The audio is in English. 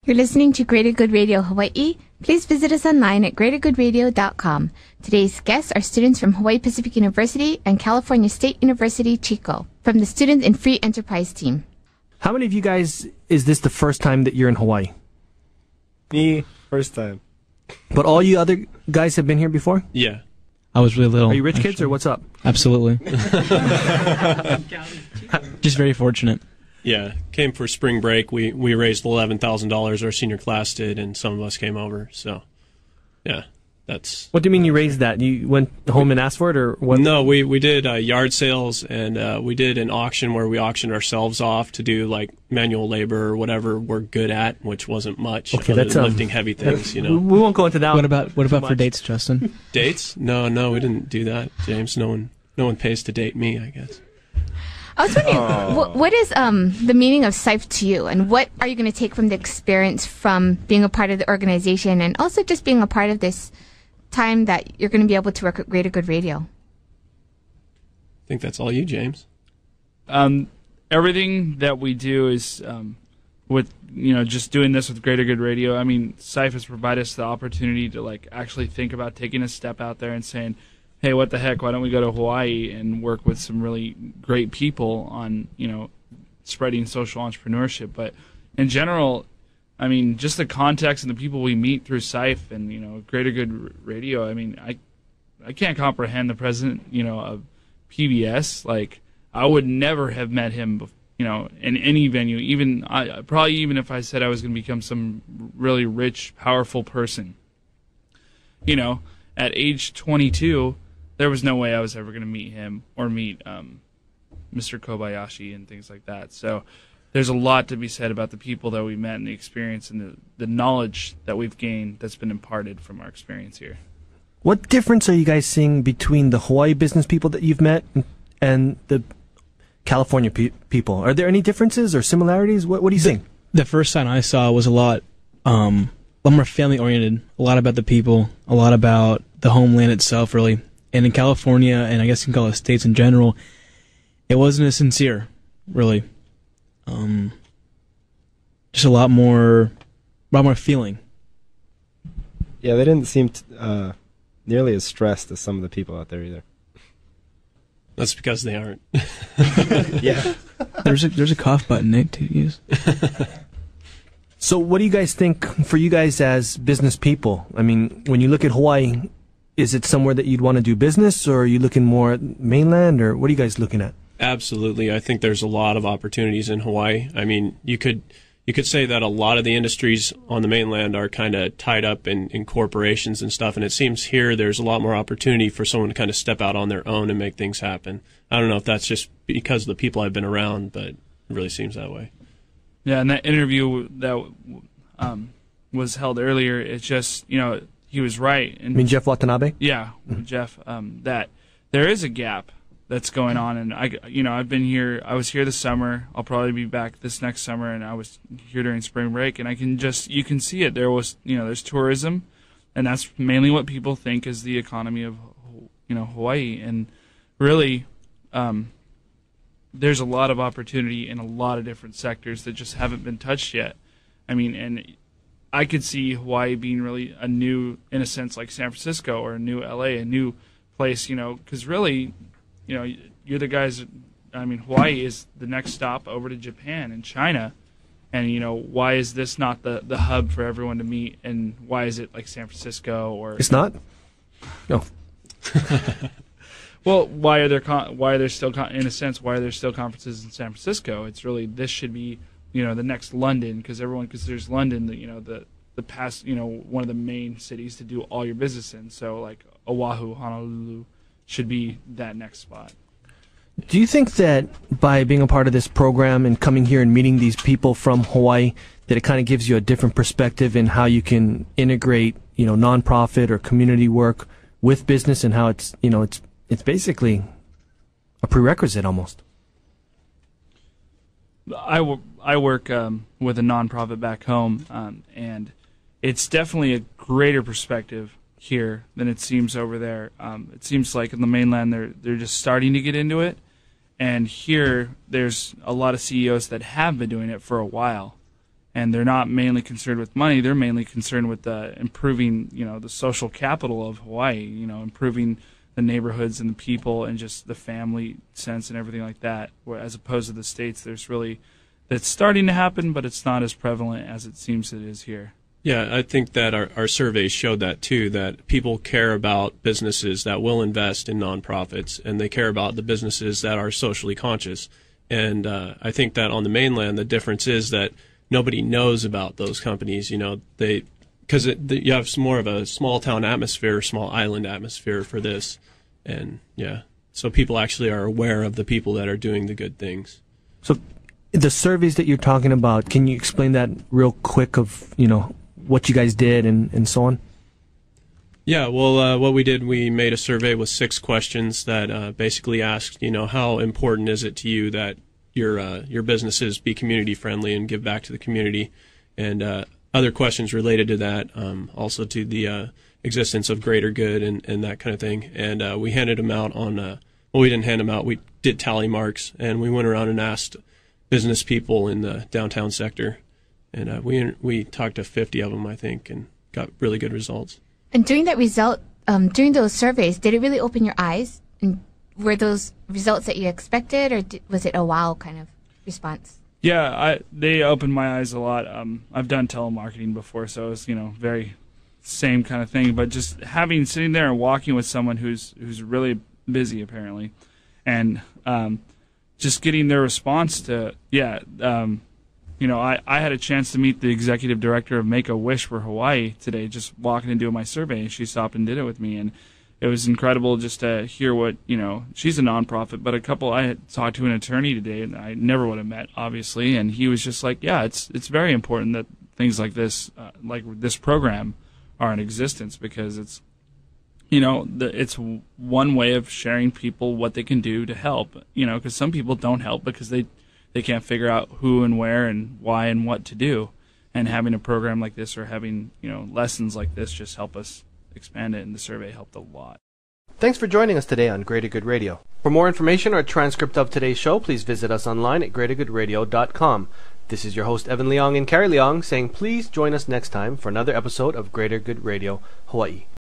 You're listening to Greater Good Radio Hawaii. Please visit us online at greatergoodradio.com. Today's guests are students from Hawaii Pacific University and California State University, Chico, from the Student in Free Enterprise team. How many of you guys, is this the first time that you're in Hawaii? Me, first time. But all you other guys have been here before? Yeah. I was really little. Are you rich kids or what's up? Absolutely. Just very fortunate. Yeah, came for spring break. We raised $11,000, our senior class did, and some of us came over. So, yeah, that's... What do you mean you raised that? You went home and asked for it, or what? No, we did yard sales, and we did an auction where we auctioned ourselves off to do, like, manual labor or whatever we're good at, which wasn't much. Okay, other that's than lifting heavy things, you know. We won't go into that. What about for dates, Justin? Dates? No, we didn't do that, James. No one pays to date me, I guess. I was wondering, what is the meaning of SIFE to you, and what are you going to take from the experience from being a part of the organization and also just being a part of this time that you're going to be able to work at Greater Good Radio? I think that's all you, James. Everything that we do is with just doing this with Greater Good Radio. I mean, SIFE has provided us the opportunity to like actually think about taking a step out there and saying, hey, what the heck, why don't we go to Hawaii and work with some really great people on, spreading social entrepreneurship. But in general, I mean, just the context and the people we meet through SIFE and, Greater Good Radio, I mean, I can't comprehend the president, of PBS. Like, I would never have met him, in any venue, even if I said I was going to become some really rich, powerful person. At age 22... there was no way I was ever going to meet him or meet Mr. Kobayashi and things like that. So there's a lot to be said about the people that we met and the experience and the knowledge that we've gained that's been imparted from our experience here. What difference are you guys seeing between the Hawaii business people that you've met and the California people? Are there any differences or similarities? What do you think? The first sign I saw was a lot more family-oriented, a lot about the people, a lot about the homeland itself, really. And in California, and I guess you can call it states in general, it wasn't as sincere, really. Just a lot more feeling. Yeah, they didn't seem nearly as stressed as some of the people out there either. That's because they aren't. Yeah. There's a cough button, Nate, to use. So what do you guys think for you guys as business people? I mean, when you look at Hawaii, is it somewhere that you'd want to do business, or are you looking more at mainland, or what are you guys looking at? Absolutely. I think there's a lot of opportunities in Hawaii. I mean, you could say that a lot of the industries on the mainland are kind of tied up in corporations and stuff, and it seems here there's a lot more opportunity for someone to kind of step out on their own and make things happen. I don't know if that's just because of the people I've been around, but it really seems that way. Yeah, and that interview that was held earlier, it's just, he was right. And, I mean, Jeff Watanabe? Yeah, Jeff, that there is a gap that's going on. And, I've been here. I was here this summer. I'll probably be back this next summer. And I was here during spring break. And you can see it. There was, there's tourism. And that's mainly what people think is the economy of, Hawaii. And really, there's a lot of opportunity in a lot of different sectors that just haven't been touched yet. I mean, and I could see Hawaii being really a new, in a sense, like San Francisco or a new LA, a new place, because really, you're the guys, I mean, Hawaii is the next stop over to Japan and China. And, why is this not the hub for everyone to meet? And why is it like San Francisco or... It's not? No. Well, why are there still conferences in San Francisco? It's really, this should be, the next London, because everyone considers London, the past, one of the main cities to do all your business in. So, like, Oahu, Honolulu should be that next spot. Do you think that by being a part of this program and coming here and meeting these people from Hawaii, that it kind of gives you a different perspective in how you can integrate, nonprofit or community work with business, and how it's basically a prerequisite almost? I work with a nonprofit back home, and it's definitely a greater perspective here than it seems over there. It seems like in the mainland they're just starting to get into it, and here there's a lot of CEOs that have been doing it for a while, and they're not mainly concerned with money. They're mainly concerned with improving, the social capital of Hawaii, improving the neighborhoods and the people and just the family sense and everything like that. As opposed to the States, that's starting to happen, but it's not as prevalent as it seems it is here. Yeah, I think that our surveys showed that too, that people care about businesses that will invest in nonprofits, and they care about the businesses that are socially conscious. And I think that on the mainland, the difference is that nobody knows about those companies, because you have more of a small town atmosphere, small island atmosphere for this. And yeah, so people actually are aware of the people that are doing the good things. So the surveys that you're talking about, can you explain that real quick of, what you guys did and so on? Yeah, well, what we did, we made a survey with 6 questions that basically asked, how important is it to you that your businesses be community friendly and give back to the community, and other questions related to that, also to the existence of greater good and that kind of thing. And we handed them out on, we didn't hand them out, we did tally marks, and we went around and asked business people in the downtown sector, and we talked to 50 of them, I think, and got really good results. And during those surveys, did it really open your eyes? And were those results that you expected, or was it a wow kind of response? Yeah, they opened my eyes a lot. I've done telemarketing before, so it's very same kind of thing. But just sitting there and walking with someone who's really busy apparently, and just getting their response to I had a chance to meet the executive director of Make-A-Wish for Hawaii today, just walking and doing my survey, and she stopped and did it with me, and it was incredible just to hear what, she's a nonprofit, but I had talked to an attorney today, and I never would have met, obviously, and he was just like, yeah, it's very important that things like this program are in existence, because it's, it's one way of sharing people what they can do to help, because some people don't help because they can't figure out who and where and why and what to do. And having a program like this or having, lessons like this just help us expand it, and the survey helped a lot. Thanks for joining us today on Greater Good Radio. For more information or a transcript of today's show, please visit us online at greatergoodradio.com. This is your host, Evan Leong and Carrie Leong, saying please join us next time for another episode of Greater Good Radio Hawaii.